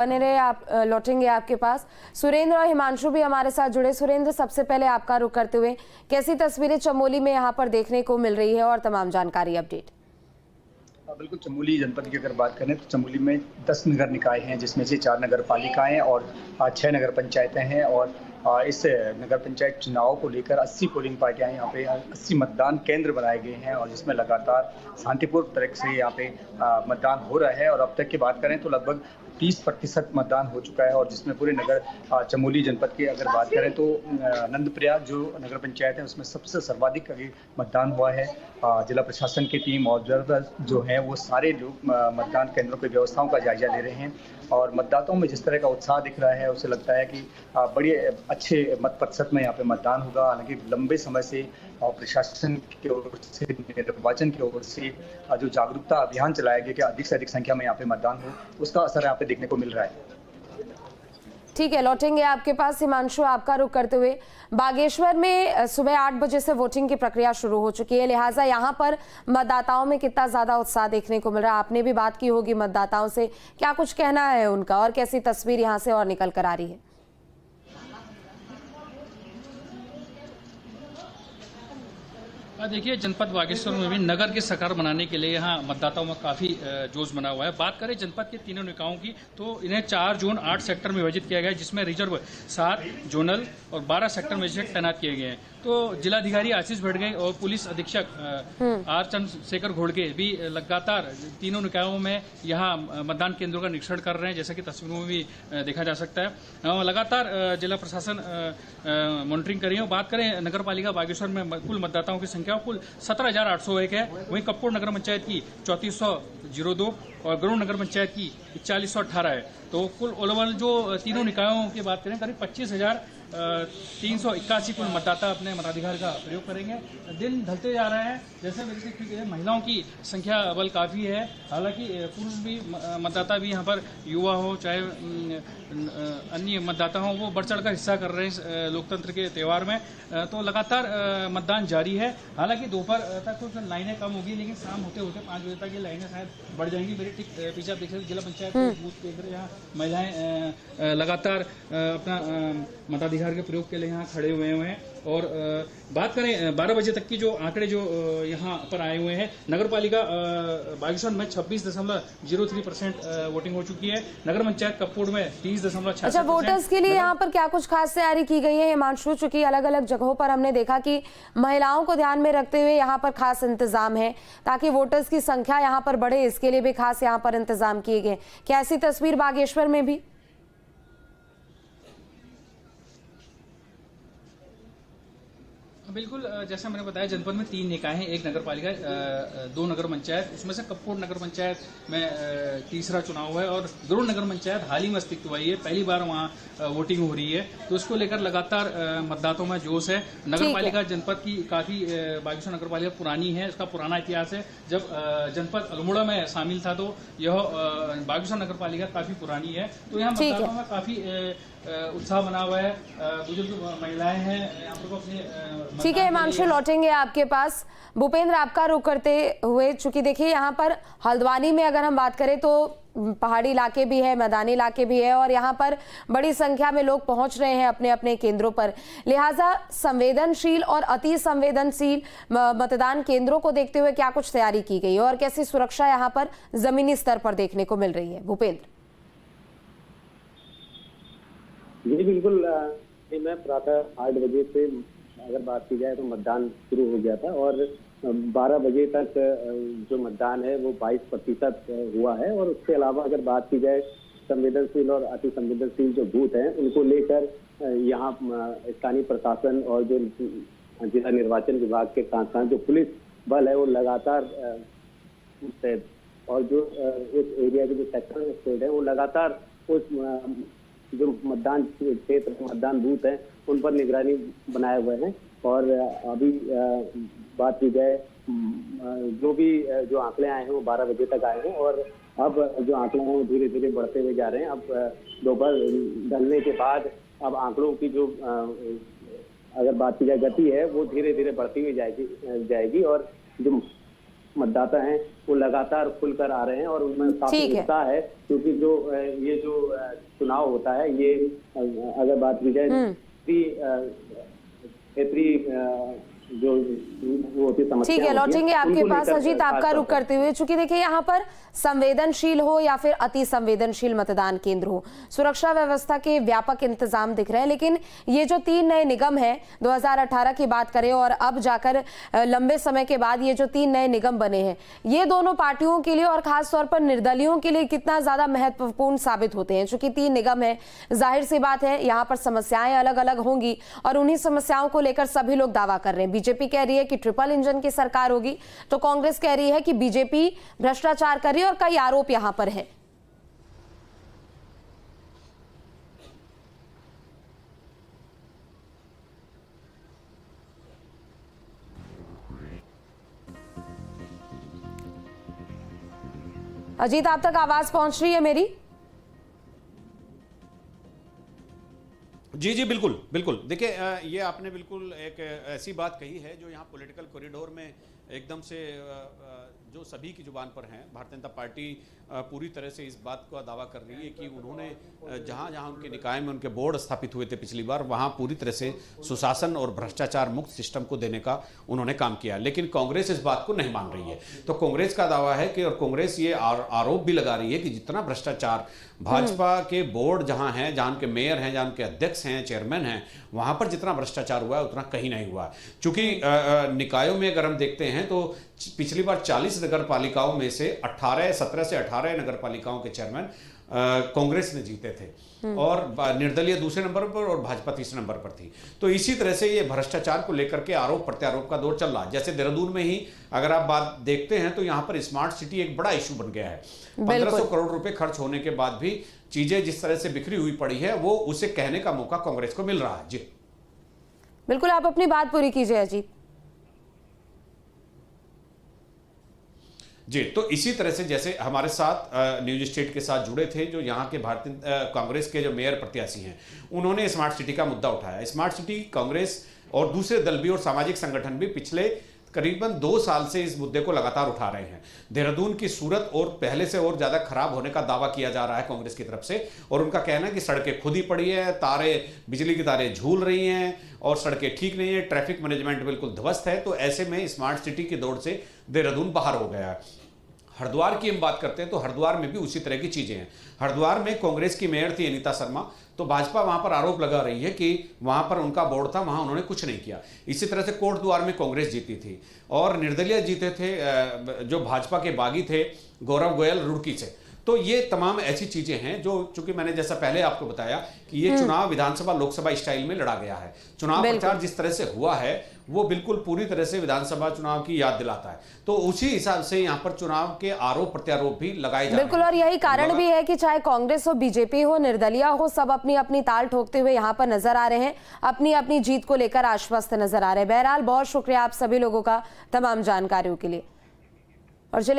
बने रहे, आप लौटेंगे आपके पास। सुरेंद्र और हिमांशु भी हमारे साथ जुड़े। सुरेंद्र, सबसे पहले आपका रुख करते हुए कैसी तस्वीरें चमोली में यहाँ पर देखने को मिल रही है और तमाम जानकारी अपडेट। बिल्कुल, चमोली जनपद की अगर बात करें तो चमोली में 10 नगर निकाय हैं, जिसमें से 4 नगर पालिकाएं और 6 नगर पंचायतें हैं। और इस नगर पंचायत चुनाव को लेकर 80 पोलिंग पार्टियां यहाँ पे 80 मतदान केंद्र बनाए गए हैं और जिसमें लगातार शांतिपूर्ण तरीके से यहाँ पे मतदान हो रहा है। और अब तक की बात करें तो लगभग 30% मतदान हो चुका है। और जिसमें पूरे नगर चमोली जनपद की अगर बात करें तो नंदप्रयाग जो नगर पंचायत है उसमें सबसे सर्वाधिक अभी मतदान हुआ है। जिला प्रशासन की टीम और जो है वो सारे लोग मतदान केंद्रों की व्यवस्थाओं का जायजा ले रहे हैं। और मतदाताओं में जिस तरह का उत्साह दिख रहा है उसे लगता है कि बड़े अच्छे मत प्रतिशत में यहाँ पे मतदान होगा। हालांकि लंबे समय से प्रशासन की ओर से, निर्वाचन की ओर से जो जागरूकता अभियान चलाया गया कि अधिक से अधिक संख्या में यहाँ पे मतदान हो, उसका असर यहाँ पे देखने को मिल रहा है। ठीक है, लौटेंगे आपके पास। हिमांशु, आपका रुख करते हुए, बागेश्वर में सुबह 8 बजे से वोटिंग की प्रक्रिया शुरू हो चुकी है, लिहाजा यहाँ पर मतदाताओं में कितना ज्यादा उत्साह देखने को मिल रहा है? आपने भी बात की होगी मतदाताओं से, क्या कुछ कहना है उनका और कैसी तस्वीर यहाँ से और निकल कर आ रही है? देखिए, जनपद बागेश्वर में भी नगर के साकार बनाने के लिए यहाँ मतदाताओं में काफी जोश बना हुआ है। बात करें जनपद के तीनों निकायों की तो इन्हें 4 जोन 8 सेक्टर में विभाजित किया गया है, जिसमें रिजर्व 7 जोनल और 12 सेक्टर मजिस्ट्रेट तैनात किए गए हैं। तो जिलाधिकारी आशीष भटगई और पुलिस अधीक्षक आर चंद्रशेखर घोड़के भी लगातार तीनों निकायों में यहाँ मतदान केंद्रों का निरीक्षण कर रहे हैं, जैसा कि तस्वीरों में भी देखा जा सकता है। लगातार जिला प्रशासन मॉनिटरिंग कर रही है। बात करें नगर पालिका बागेश्वर में कुल मतदाताओं की संख्या कुल 17,801 है। वहीं कपकोट नगर पंचायत की 3402 और गरुड़ नगर पंचायत की 4118 है। तो कुल ओवरऑल जो तीनों निकायों की बात करें करीब 25,381 कुल मतदाता अपने मताधिकार का प्रयोग करेंगे। दिन ढलते जा रहे हैं, जैसे मेरे महिलाओं की संख्या बल काफ़ी है। हालांकि पुरुष भी मतदाता भी यहाँ पर युवा हो चाहे अन्य मतदाता हो, वो बढ़ चढ़ कर हिस्सा कर रहे हैं लोकतंत्र के त्यौहार में। तो लगातार मतदान जारी है। हालांकि दोपहर तक कुछ लाइनें कम होगी, लेकिन शाम होते होते 5 बजे तक ये लाइनें शायद बढ़ जाएंगी। मेरे ठीक पीछे आप देख सकते जिला पंचायत बूथ देख रहे हैं, यहाँ महिलाएं लगातार अपना मताधिकार के प्रयोग के लिए यहाँ खड़े हुए हैं। और बात करें 12 बजे तक की जो आंकड़े जो यहाँ पर आए हुए हैं, नगर पालिका बागेश्वर में 26.03% वोटिंग हो चुकी है। नगर पंचायत कपकोट में 30.66%। अच्छा, वोटर्स के लिए यहाँ पर क्या कुछ खास तैयारी की गई है हिमांशु? चूंकि अलग अलग जगहों पर हमने देखा कि महिलाओं को ध्यान में रखते हुए यहाँ पर खास इंतजाम है ताकि वोटर्स की संख्या यहाँ पर बढ़े, इसके लिए भी खास यहाँ पर इंतजाम किए गए। क्या ऐसी तस्वीर बागेश्वर में भी? बिल्कुल, जैसा मैंने बताया जनपद में 3 निकाय हैं, 1 नगर पालिका, 2 नगर पंचायत। उसमें से कपकोट नगर पंचायत में तीसरा चुनाव है और गरुड़ नगर पंचायत हाल ही में अस्तित्व आई है, पहली बार वहाँ वोटिंग हो रही है। तो उसको लेकर लगातार मतदाताओं में जोश है। नगर पालिका जनपद की काफी बागेश्वर नगर पालिका पुरानी है, इसका पुराना इतिहास है। जब जनपद अल्मोड़ा में शामिल था तो यह बागेश्वर नगर पालिका काफी पुरानी है। तो यहाँ मतदाताओं में काफी उत्साह बना हुआ है। बुजुर्ग महिलाएं हैं यहाँ पर अपने। ठीक है हिमांशु, लौटेंगे आपके पास। भूपेंद्र, आपका रुख करते हुए, चूंकि देखिए यहाँ पर हल्द्वानी में अगर हम बात करें तो पहाड़ी इलाके भी है, मैदानी इलाके भी है और यहाँ पर बड़ी संख्या में लोग पहुंच रहे हैं अपने अपने केंद्रों पर, लिहाजा संवेदनशील और अति संवेदनशील मतदान केंद्रों को देखते हुए क्या कुछ तैयारी की गई है और कैसी सुरक्षा यहाँ पर जमीनी स्तर पर देखने को मिल रही है? भूपेंद्र जी बिल्कुल, मैं प्रातः 8 बजे से अगर बात की जाए तो मतदान शुरू हो गया था और 12 बजे तक जो मतदान है वो 22% हुआ है। और उसके अलावा अगर बात की जाए संवेदनशील और अति संवेदनशील जो बूथ हैं उनको लेकर यहाँ स्थानीय प्रशासन और जो जिला निर्वाचन विभाग के साथ जो पुलिस बल है वो लगातार और जो उस एरिया के जो सेक्टर स्टेट है वो लगातार उस जो मतदान क्षेत्र मतदान बूथ हैं उन पर निगरानी बनाए हुए हैं। और अभी बात की जाए जो आंकड़े आए हैं वो 12 बजे तक आए हैं और अब जो आंकड़े हैं वो धीरे धीरे बढ़ते हुए जा रहे हैं। अब दोपहर ढलने के बाद अब आंकड़ों की जो अगर बात की जाए गति है वो धीरे धीरे बढ़ती हुई जाएगी और जो मतदाता हैं वो लगातार खुलकर आ रहे हैं और उनमें काफी ठीक है। उत्साह है, क्योंकि ये जो चुनाव होता है ये अगर बात की जाए जो वो होती समस्या ठीक है, लौटेंगे आपके उनको पास लेकर अजीत, आपका खास रुख तौर पर। करते हुए। चूंकि देखिए यहाँ पर संवेदनशील हो या फिर अति संवेदनशील मतदान केंद्र हो, सुरक्षा व्यवस्था के व्यापक इंतजाम दिख रहे हैं, लेकिन ये जो 3 नए निगम हैं 2018 की बात करें और अब जाकर लंबे समय के बाद ये जो 3 नए निगम बने हैं, ये दोनों पार्टियों के लिए और खास तौर पर निर्दलियों के लिए कितना ज्यादा महत्वपूर्ण साबित होते हैं? चूंकि 3 निगम है, जाहिर सी बात है यहाँ पर समस्याएं अलग अलग होंगी और उन्हीं समस्याओं को लेकर सभी लोग दावा कर रहे हैं। बीजेपी कह रही है कि ट्रिपल इंजन की सरकार होगी, तो कांग्रेस कह रही है कि बीजेपी भ्रष्टाचार कर रही है और कई आरोप यहां पर है। अजीत, आप तक आवाज पहुंच रही है मेरी? जी बिल्कुल बिल्कुल। देखिए ये आपने बिल्कुल एक ऐसी बात कही है जो यहाँ पॉलिटिकल कॉरिडोर में एकदम से जो सभी की जुबान पर हैं। भारतीय जनता पार्टी पूरी तरह से इस बात का दावा कर रही है कि उन्होंने जहाँ जहाँ उनके निकाय में उनके बोर्ड स्थापित हुए थे पिछली बार, वहाँ पूरी तरह से सुशासन और भ्रष्टाचार मुक्त सिस्टम को देने का उन्होंने काम किया, लेकिन कांग्रेस इस बात को नहीं मान रही है। तो कांग्रेस का दावा है कि, और कांग्रेस ये आरोप भी लगा रही है कि जितना भ्रष्टाचार भाजपा के बोर्ड जहाँ हैं, जहाँ उनके मेयर हैं, जहाँ उनके अध्यक्ष हैं, चेयरमैन हैं, वहाँ पर जितना भ्रष्टाचार हुआ है उतना कहीं नहीं हुआ। चूंकि निकायों में अगर हम देखते हैं तो पिछली बार 40 नगर पालिकाओं में से 17 से 18 नगर पालिकाओं के चेयरमैन कांग्रेस ने जीते थे और निर्दलीय दूसरे नंबर पर और भाजपा तीसरे नंबर पर थी। तो इसी तरह से ये भ्रष्टाचार को लेकर के आरोप प्रत्यारोप का दौर चल रहा है। जैसे देहरादून में ही अगर आप बात देखते हैं तो यहाँ पर स्मार्ट सिटी एक बड़ा इशू बन गया है। 1500 करोड़ रुपए खर्च होने के बाद भी चीजें जिस तरह से बिखरी हुई पड़ी है, वो उसे कहने का मौका कांग्रेस को मिल रहा है। जी बिल्कुल, आप अपनी बात पूरी कीजिए अजीत। जी, तो इसी तरह से जैसे हमारे साथ न्यूज स्टेट के साथ जुड़े थे जो यहाँ के भारतीय कांग्रेस के जो मेयर प्रत्याशी हैं, उन्होंने स्मार्ट सिटी का मुद्दा उठाया। स्मार्ट सिटी कांग्रेस और दूसरे दल भी और सामाजिक संगठन भी पिछले करीबन 2 साल से इस मुद्दे को लगातार उठा रहे हैं। देहरादून की सूरत और पहले से और ज्यादा खराब होने का दावा किया जा रहा है कांग्रेस की तरफ से, और उनका कहना है कि सड़कें खुद ही पड़ी है, बिजली की तारें झूल रही हैं और सड़कें ठीक नहीं है, ट्रैफिक मैनेजमेंट बिल्कुल ध्वस्त है। तो ऐसे में स्मार्ट सिटी की दौड़ से देहरादून बाहर हो गया है। हरिद्वार की हम बात करते हैं तो हरिद्वार में भी उसी तरह की चीजें हैं। हरिद्वार में कांग्रेस की मेयर थी अनीता शर्मा, तो भाजपा वहां पर आरोप लगा रही है कि वहां पर उनका बोर्ड था, वहां उन्होंने कुछ नहीं किया। इसी तरह से कोटद्वार में कांग्रेस जीती थी और निर्दलीय जीते थे जो भाजपा के बागी थे गौरव गोयल रुड़की से। तो ये तमाम ऐसी चीजें हैं जो, चूंकि मैंने जैसा पहले आपको बताया कि ये चुनाव विधानसभा लोकसभा स्टाइल में लड़ा गया है। चुनाव प्रचार जिस तरह से हुआ है वो बिल्कुल पूरी तरह से विधानसभा चुनाव की याद दिलाता है। तो उसी हिसाब से यहाँ पर चुनाव के आरोप प्रत्यारोप भी लगाए जा रहे हैं। बिल्कुल, और यही कारण भी है कि चाहे कांग्रेस हो, बीजेपी हो, निर्दलीय हो, सब अपनी अपनी ताल ठोकते हुए यहाँ पर नजर आ रहे हैं, अपनी अपनी जीत को लेकर आश्वस्त नजर आ रहे हैं। बहरहाल बहुत शुक्रिया आप सभी लोगों का तमाम जानकारियों के लिए। और चलिए